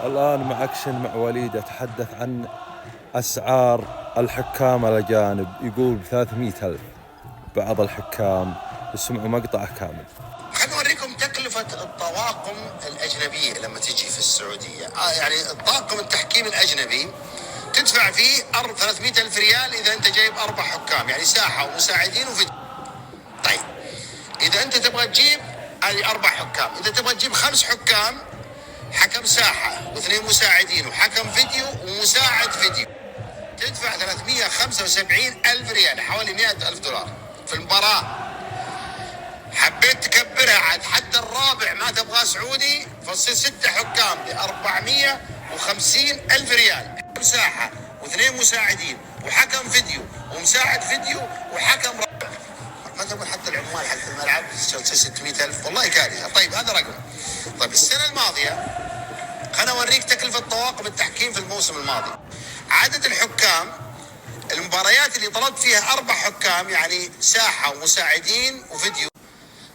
الآن مع أكشن مع وليد أتحدث عن أسعار الحكام الأجانب. يقول ب300,000 بعض الحكام. اسمعوا مقطع كامل. خليني أوريكم تكلفة الطواقم الأجنبية لما تجي في السعودية. يعني الطاقم التحكيم الأجنبي تدفع فيه 300,000 ريال إذا أنت جايب 4 حكام، يعني ساحة ومساعدين وفيديو. طيب إذا أنت تبغى تجيب هذه 4 حكام، إذا تبغى تجيب 5 حكام، حكم ساحة و2 مساعدين وحكم فيديو ومساعد فيديو، تدفع 375,000 ريال، حوالي 100,000 دولار في المباراة. حبيت تكبرها عاد حتى الرابع ما تبغى سعودي، فتصير 6 حكام ب450,000 ريال، حكم ساحة و2 مساعدين وحكم فيديو ومساعد فيديو وحكم رابع. ما تقول حتى العمال حق الملعب 600,000، والله كارثة. طيب هذا رقم. طيب السنة الماضية أنا أوريك تكلفة طواقم التحكيم في الموسم الماضي. عدد الحكام، المباريات اللي طلبت فيها 4 حكام يعني ساحة ومساعدين وفيديو،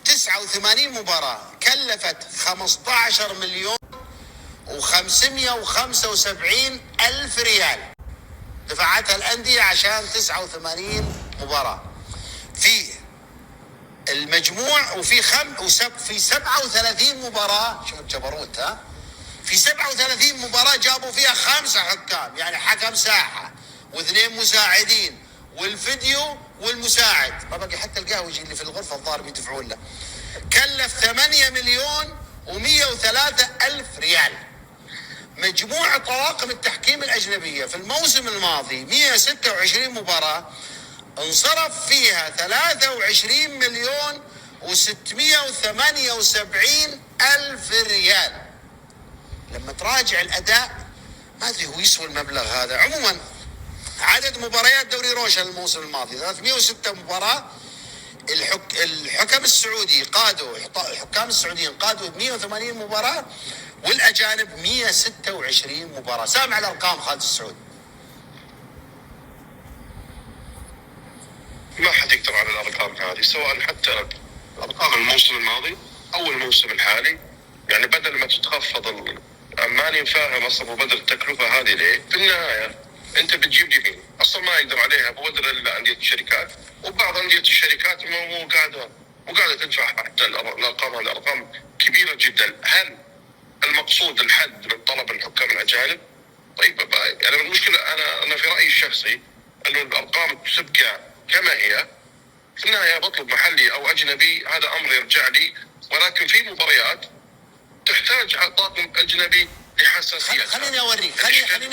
89 مباراة، كلفت 15,575,000 ريال دفعتها الأندية عشان 89 مباراة في المجموع. وفي في 37 مباراة، شوف الجبروت ها، في 37 مباراة جابوا فيها 5 حكام، يعني حكم ساحة و2 مساعدين والفيديو والمساعد، ما بقي حتى القهوجي اللي في الغرفة الظاهر بيدفعون له. كلف 8,103,000 ريال. مجموع طواقم التحكيم الأجنبية في الموسم الماضي 126 مباراة، انصرف فيها 23,678,000 ريال. لما تراجع الأداء ما أدري هو يسوى المبلغ هذا. عموما عدد مباريات دوري روشن الموسم الماضي 306 مباراة. الحكم السعودي قادوا، الحكام السعوديين قادوا 180 مباراة، والأجانب 126 مباراة. سامع الأرقام خالد السعود؟ ما حد يقدر على الأرقام هذه، سواء حتى أرقام الموسم الماضي أو الموسم الحالي. يعني بدل ما تتخفض ماني فاهم أصلا بدل التكلفة هذه ليه؟ في النهاية أنت بتجيب لي مين؟ أصلا ما يقدر عليها بودر إلا أندية الشركات، وبعض أندية الشركات مو قاعدة تدفع حتى الأرقام هذه، أرقام كبيرة جدا. هل المقصود الحد من طلب الحكام الأجانب؟ طيب يعني المشكلة أنا في رأيي الشخصي إنه الأرقام تبقى كما هي. في النهاية بطلب محلي أو أجنبي هذا أمر يرجع لي، ولكن في مباريات تحتاج طاقم أجنبي لحساسية. خليني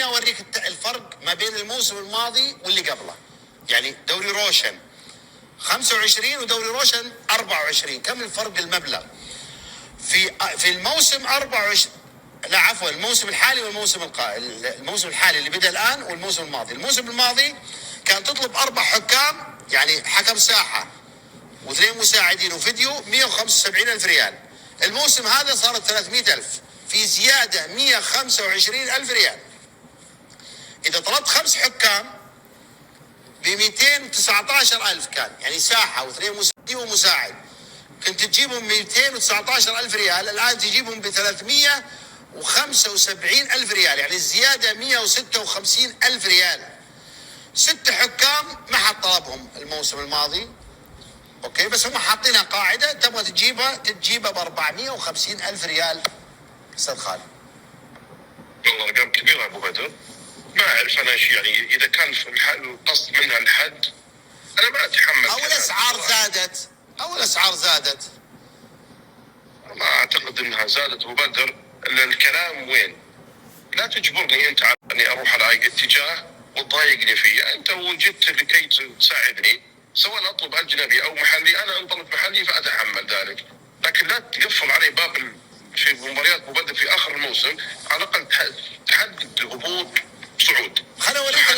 أوريك الفرق ما بين الموسم الماضي واللي قبله. يعني دوري روشن 25 ودوري روشن 24، كم الفرق المبلغ؟ في الموسم 24، لا عفوا، الموسم الحالي والموسم الموسم الحالي اللي بدأ الآن والموسم الماضي. الموسم الماضي كان تطلب 4 حكام، يعني حكم ساحة و2 مساعدين وفيديو، 175,000 ريال. الموسم هذا صارت 300,000، في زيادة 125,000 ريال. إذا طلبت 5 حكام ب219,000 كان، يعني ساحة و2 مساعدين ومساعد، كنت تجيبهم 219,000 ريال، الآن تجيبهم ب375,000 ريال، يعني الزيادة 156,000 ريال. 6 حكام ما حد طلبهم الموسم الماضي، اوكي، بس هم حاطينها قاعده، تبغى تجيبها ب450,000 ريال. استاذ خالد والله ارقام كبيره ابو بدر. ما اعرف انا ايش يعني، اذا كان في القصد منها الحد انا ما اتحمل. او الاسعار زادت. ما اعتقد انها زادت ابو بدر. الكلام وين؟ لا تجبرني انت اني اروح على اي اتجاه وتضايقني فيه. انت وجدت لكي تساعدني، سواء اطلب اجنبي او محلي، انا انطلب محلي فاتحمل ذلك، لكن لا تقفل علي باب في مباريات مبدأ في اخر الموسم. على الاقل تحدد هبوط صعود. خليني اوريك